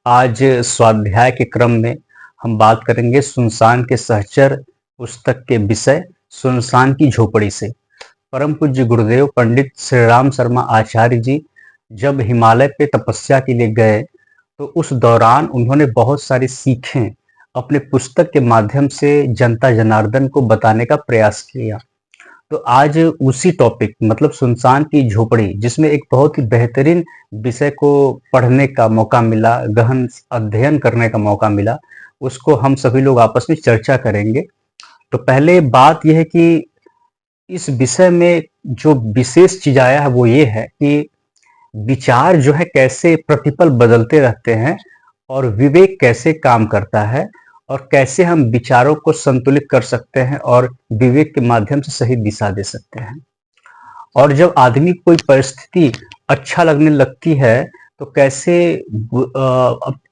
आज स्वाध्याय के क्रम में हम बात करेंगे सुनसान के सहचर पुस्तक के विषय सुनसान की झोपड़ी से। परम पूज्य गुरुदेव पंडित श्री राम शर्मा आचार्य जी जब हिमालय पे तपस्या के लिए गए तो उस दौरान उन्होंने बहुत सारी सीखें अपने पुस्तक के माध्यम से जनता जनार्दन को बताने का प्रयास किया। तो आज उसी टॉपिक मतलब सुनसान की झोपड़ी जिसमें एक बहुत ही बेहतरीन विषय को पढ़ने का मौका मिला, गहन अध्ययन करने का मौका मिला, उसको हम सभी लोग आपस में चर्चा करेंगे। तो पहले बात यह है कि इस विषय में जो विशेष चीज आया है वो ये है कि विचार जो है कैसे प्रतिपल बदलते रहते हैं और विवेक कैसे काम करता है और कैसे हम विचारों को संतुलित कर सकते हैं और विवेक के माध्यम से सही दिशा दे सकते हैं। और जब आदमी को कोई परिस्थिति अच्छा लगने लगती है तो कैसे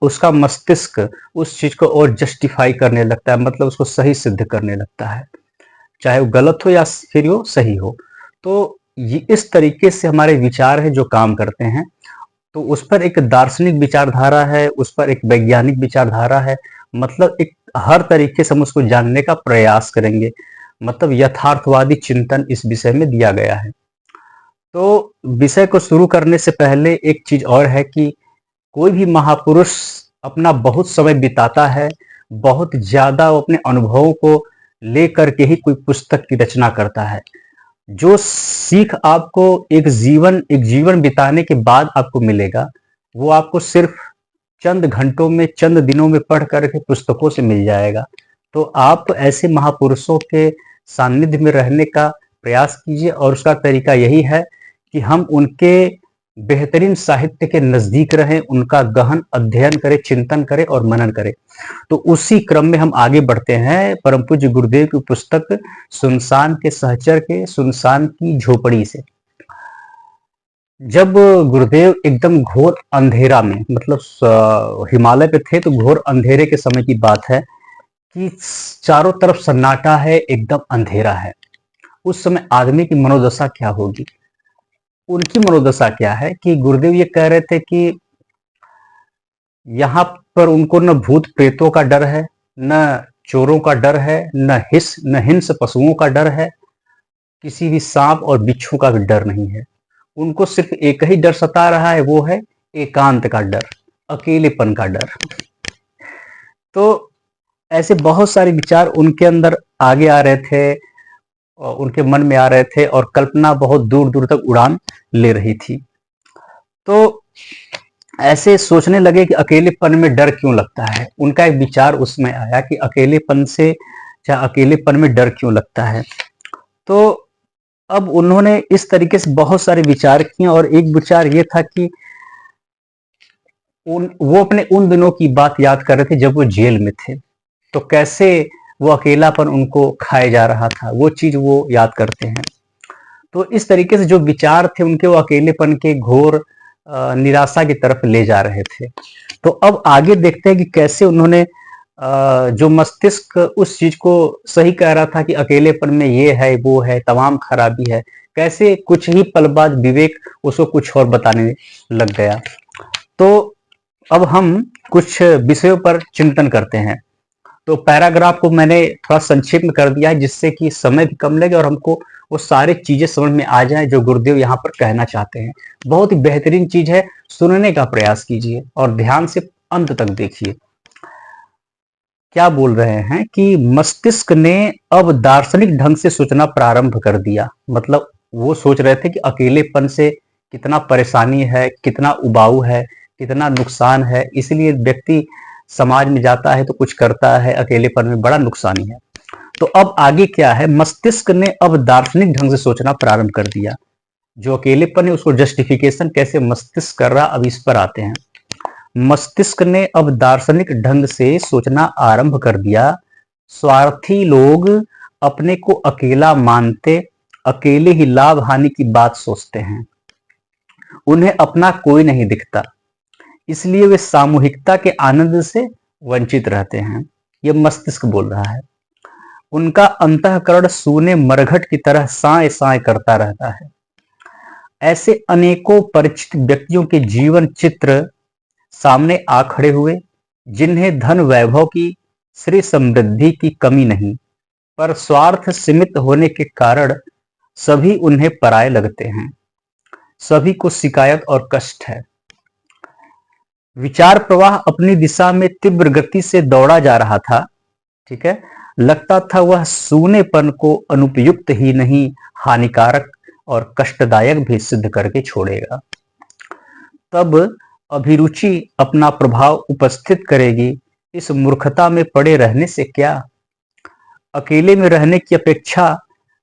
उसका मस्तिष्क उस चीज को और जस्टिफाई करने लगता है, मतलब उसको सही सिद्ध करने लगता है, चाहे वो गलत हो या फिर वो सही हो। तो ये इस तरीके से हमारे विचार है जो काम करते हैं। तो उस पर एक दार्शनिक विचारधारा है, उस पर एक वैज्ञानिक विचारधारा है, मतलब एक हर तरीके से हम उसको जानने का प्रयास करेंगे। मतलब यथार्थवादी चिंतन इस विषय में दिया गया है। तो विषय को शुरू करने से पहले एक चीज और है कि कोई भी महापुरुष अपना बहुत समय बिताता है, बहुत ज्यादा वो अपने अनुभवों को लेकर के ही कोई पुस्तक की रचना करता है। जो सीख आपको एक जीवन बिताने के बाद आपको मिलेगा वो आपको सिर्फ चंद घंटों में, चंद दिनों में पढ़ करके पुस्तकों से मिल जाएगा। तो आप ऐसे महापुरुषों के सानिध्य में रहने का प्रयास कीजिए और उसका तरीका यही है कि हम उनके बेहतरीन साहित्य के नजदीक रहें, उनका गहन अध्ययन करें, चिंतन करें और मनन करें। तो उसी क्रम में हम आगे बढ़ते हैं परम पूज्य गुरुदेव की पुस्तक सुनसान के सहचर के सुनसान की झोपड़ी से। जब गुरुदेव एकदम घोर अंधेरा में, मतलब हिमालय पे थे तो घोर अंधेरे के समय की बात है कि चारों तरफ सन्नाटा है, एकदम अंधेरा है। उस समय आदमी की मनोदशा क्या होगी? उनकी मनोदशा क्या है कि गुरुदेव ये कह रहे थे कि यहाँ पर उनको न भूत प्रेतों का डर है, न चोरों का डर है, न हिंस पशुओं का डर है, किसी भी सांप और बिच्छू का भी डर नहीं है। उनको सिर्फ एक ही डर सता रहा है, वो है एकांत का डर, अकेलेपन का डर। तो ऐसे बहुत सारे विचार उनके अंदर आगे आ रहे थे, उनके मन में आ रहे थे और कल्पना बहुत दूर दूर तक उड़ान ले रही थी। तो ऐसे सोचने लगे कि अकेलेपन में डर क्यों लगता है। उनका एक विचार उसमें आया कि अकेलेपन में डर क्यों लगता है। तो अब उन्होंने इस तरीके से बहुत सारे विचार किए और एक विचार ये था कि वो अपने उन दिनों की बात याद कर रहे थे जब वो जेल में थे, तो कैसे वो अकेलापन उनको खाए जा रहा था, वो चीज वो याद करते हैं। तो इस तरीके से जो विचार थे उनके, वो अकेलेपन के घोर निराशा की तरफ ले जा रहे थे। तो अब आगे देखते हैं कि कैसे उन्होंने जो मस्तिष्क उस चीज को सही कह रहा था कि अकेलेपन में ये है, वो है, तमाम खराबी है, कैसे कुछ ही पल बाद विवेक उसको कुछ और बताने लग गया। तो अब हम कुछ विषयों पर चिंतन करते हैं। तो पैराग्राफ को मैंने थोड़ा संक्षेप में कर दिया है जिससे कि समय भी कम लगे और हमको वो सारी चीजें समझ में आ जाए जो गुरुदेव यहाँ पर कहना चाहते हैं। बहुत ही बेहतरीन चीज है, सुनने का प्रयास कीजिए और ध्यान से अंत तक देखिए। क्या बोल रहे हैं कि मस्तिष्क ने अब दार्शनिक ढंग से सोचना प्रारंभ कर दिया। मतलब वो सोच रहे थे कि अकेलेपन से कितना परेशानी है, कितना उबाऊ है, कितना नुकसान है, इसलिए व्यक्ति समाज में जाता है तो कुछ करता है, अकेलेपन में बड़ा नुकसानी है। तो अब आगे क्या है, मस्तिष्क ने अब दार्शनिक ढंग से सोचना प्रारंभ कर दिया। जो अकेलेपन है उसको जस्टिफिकेशन कैसे मस्तिष्क कर रहा, अब इस पर आते हैं। मस्तिष्क ने अब दार्शनिक ढंग से सोचना आरंभ कर दिया। स्वार्थी लोग अपने को अकेला मानते, अकेले ही लाभ हानि की बात सोचते हैं। उन्हें अपना कोई नहीं दिखता, इसलिए वे सामूहिकता के आनंद से वंचित रहते हैं। यह मस्तिष्क बोल रहा है। उनका अंतःकरण सूने मरघट की तरह साए साए करता रहता है। ऐसे अनेकों परिचित व्यक्तियों के जीवन चित्र सामने आ खड़े हुए, जिन्हें धन वैभव की, श्री समृद्धि की कमी नहीं, पर स्वार्थ सीमित होने के कारण सभी उन्हें पराये लगते हैं। सभी को शिकायत और कष्ट है। विचार प्रवाह अपनी दिशा में तीव्र गति से दौड़ा जा रहा था। ठीक है, लगता था वह सूनेपन को अनुपयुक्त ही नहीं, हानिकारक और कष्टदायक भी सिद्ध करके छोड़ेगा। तब अभिरुचि अपना प्रभाव उपस्थित करेगी। इस मूर्खता में पड़े रहने से क्या, अकेले में रहने की अपेक्षा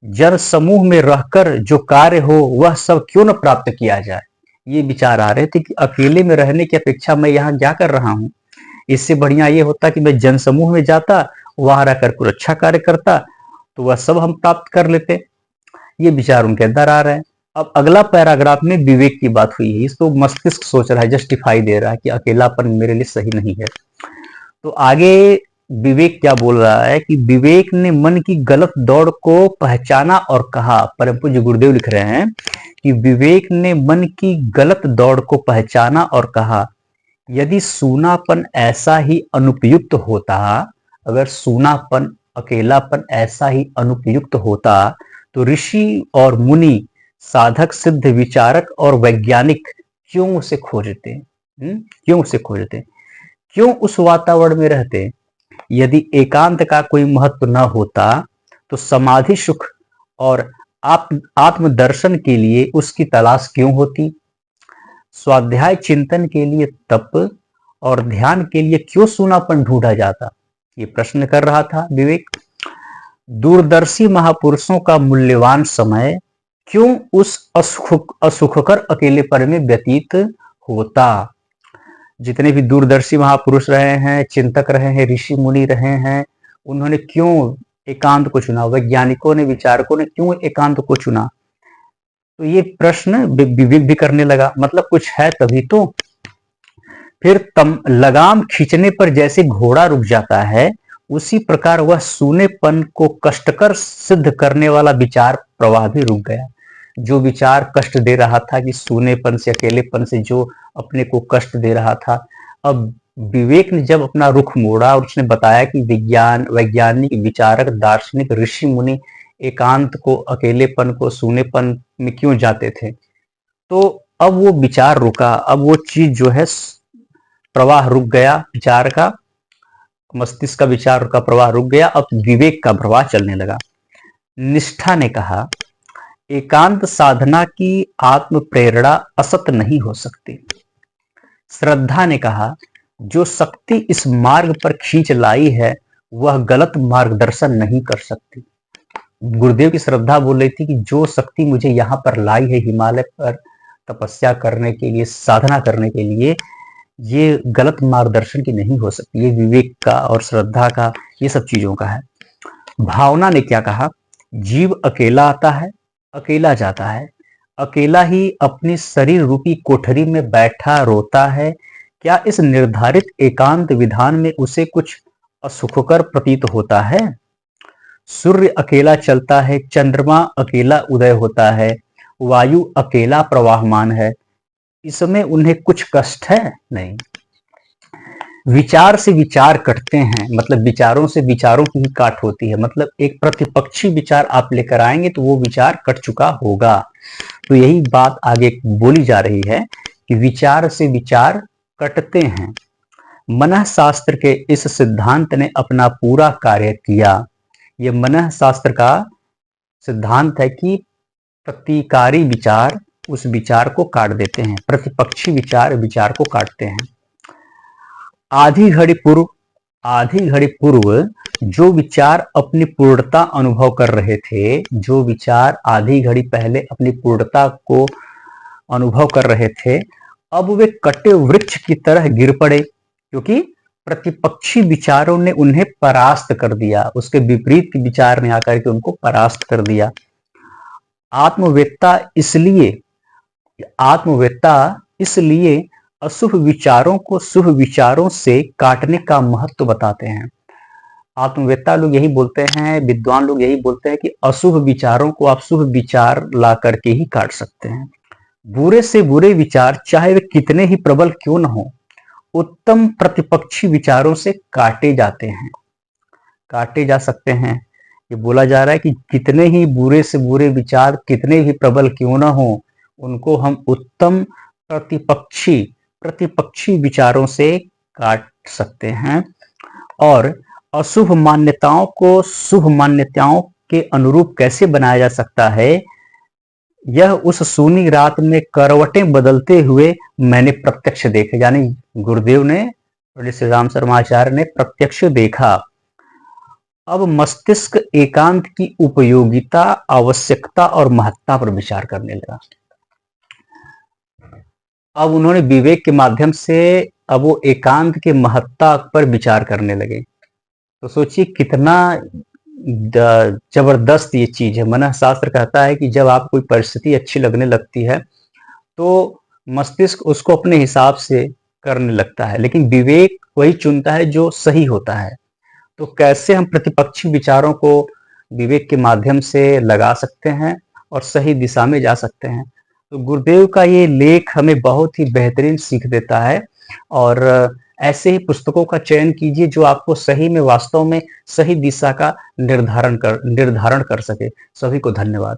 जन समूह में रहकर जो कार्य हो वह सब क्यों न प्राप्त किया जाए। ये विचार आ रहे थे कि अकेले में रहने की अपेक्षा मैं यहाँ क्या कर रहा हूँ, इससे बढ़िया ये होता कि मैं जन समूह में जाता, वहां रहकर कुछ अच्छा कार्य करता, तो वह सब हम प्राप्त कर लेते। ये विचार उनके अंदर आ रहे हैं। अब अगला पैराग्राफ में विवेक की बात हुई है। इसको मस्तिष्क सोच रहा है, जस्टिफाई दे रहा है कि अकेलापन मेरे लिए सही नहीं है। तो आगे विवेक क्या बोल रहा है कि विवेक ने मन की गलत दौड़ को पहचाना और कहा। परम पूज्य गुरुदेव लिख रहे हैं कि विवेक ने मन की गलत दौड़ को पहचाना और कहा, यदि सूनापन ऐसा ही अनुपयुक्त होता, अगर सूनापन, अकेलापन ऐसा ही अनुपयुक्त होता, तो ऋषि और मुनि, साधक, सिद्ध, विचारक और वैज्ञानिक क्यों उसे खोजते? क्यों उसे खोजते? क्यों उस वातावरण में रहते? यदि एकांत का कोई महत्व न होता तो समाधि सुख और आत्मदर्शन के लिए उसकी तलाश क्यों होती? स्वाध्याय चिंतन के लिए तप और ध्यान के लिए क्यों सूनापन ढूंढा जाता? ये प्रश्न कर रहा था विवेक। दूरदर्शी महापुरुषों का मूल्यवान समय क्यों उस असुखकर अकेलेपन में व्यतीत होता? जितने भी दूरदर्शी महापुरुष रहे हैं, चिंतक रहे हैं, ऋषि मुनि रहे हैं, उन्होंने क्यों एकांत को चुना? वैज्ञानिकों ने, विचारकों ने क्यों एकांत को चुना? तो ये प्रश्न विवेक भी करने लगा, मतलब कुछ है तभी तो। फिर लगाम खींचने पर जैसे घोड़ा रुक जाता है, उसी प्रकार वह सूनेपन को कष्टकर सिद्ध करने वाला विचार प्रवाह भी रुक गया। जो विचार कष्ट दे रहा था कि सूनेपन से, अकेलेपन से जो अपने को कष्ट दे रहा था, अब विवेक ने जब अपना रुख मोड़ा और उसने बताया कि वैज्ञानिक, विचारक, दार्शनिक, ऋषि मुनि एकांत को, अकेलेपन को, सूनेपन में क्यों जाते थे, तो अब वो विचार रुका। अब वो चीज जो है, प्रवाह रुक गया, विचार का, मस्तिष्क का विचार का प्रवाह रुक गया। अब विवेक का प्रवाह चलने लगा। निष्ठा ने कहा, एकांत साधना की आत्म प्रेरणा असत नहीं हो सकती। श्रद्धा ने कहा, जो शक्ति इस मार्ग पर खींच लाई है वह गलत मार्गदर्शन नहीं कर सकती। गुरुदेव की श्रद्धा बोल रही थी कि जो शक्ति मुझे यहाँ पर लाई है, हिमालय पर तपस्या करने के लिए, साधना करने के लिए, ये गलत मार्गदर्शन की नहीं हो सकती। ये विवेक का और श्रद्धा का, ये सब चीजों का है। भावना ने क्या कहा, जीव अकेला आता है, अकेला जाता है, अकेला ही अपनी शरीर रूपी कोठरी में बैठा रोता है। क्या इस निर्धारित एकांत विधान में उसे कुछ असुखकर प्रतीत होता है? सूर्य अकेला चलता है, चंद्रमा अकेला उदय होता है, वायु अकेला प्रवाहमान है, इसमें उन्हें कुछ कष्ट है? नहीं। विचार से विचार कटते हैं, मतलब विचारों से विचारों की ही काट होती है। मतलब एक प्रतिपक्षी विचार आप लेकर आएंगे तो वो विचार कट चुका होगा। तो यही बात आगे बोली जा रही है कि विचार से विचार कटते हैं। मनः शास्त्र के इस सिद्धांत ने अपना पूरा कार्य किया। ये मनः शास्त्र का सिद्धांत है कि प्रतिकारी विचार उस विचार को काट देते हैं, प्रतिपक्षी विचार विचार को काटते हैं। आधी घड़ी पूर्व जो विचार अपनी पूर्णता अनुभव कर रहे थे, जो विचार आधी घड़ी पहले अपनी पूर्णता को अनुभव कर रहे थे, अब वे कटे वृक्ष की तरह गिर पड़े, क्योंकि प्रतिपक्षी विचारों ने उन्हें परास्त कर दिया। उसके विपरीत विचार ने आकर के उनको परास्त कर दिया। आत्मवेत्ता इसलिए अशुभ विचारों को शुभ विचारों से काटने का महत्व बताते हैं। आत्मवेत्ता लोग यही बोलते हैं, विद्वान लोग यही बोलते हैं कि अशुभ विचारों को आप शुभ विचार ला करके ही काट सकते हैं। बुरे से बुरे विचार चाहे वे कितने ही प्रबल क्यों न हो, उत्तम प्रतिपक्षी विचारों से काटे जाते हैं, काटे जा सकते हैं। ये बोला जा रहा है कि कितने ही बुरे से बुरे विचार, कितने भी प्रबल क्यों ना हो, उनको हम उत्तम प्रतिपक्षी प्रतिपक्षी विचारों से काट सकते हैं। और अशुभ मान्यताओं को शुभ मान्यताओं के अनुरूप कैसे बनाया जा सकता है, यह उस सूनी रात में करवटें बदलते हुए मैंने प्रत्यक्ष देखे। यानी गुरुदेव ने, पंडित श्री राम शर्मा आचार्य ने प्रत्यक्ष देखा। अब मस्तिष्क एकांत की उपयोगिता, आवश्यकता और महत्ता पर विचार करने लगा। अब उन्होंने विवेक के माध्यम से अब वो एकांत के महत्ता पर विचार करने लगे। तो सोचिए कितना जबरदस्त ये चीज है। मन शास्त्र कहता है कि जब आप कोई परिस्थिति अच्छी लगने लगती है तो मस्तिष्क उसको अपने हिसाब से करने लगता है, लेकिन विवेक वही चुनता है जो सही होता है। तो कैसे हम प्रतिपक्षी विचारों को विवेक के माध्यम से लगा सकते हैं और सही दिशा में जा सकते हैं। तो गुरुदेव का ये लेख हमें बहुत ही बेहतरीन सीख देता है। और ऐसे ही पुस्तकों का चयन कीजिए जो आपको सही में, वास्तव में सही दिशा का निर्धारण कर सके। सभी को धन्यवाद।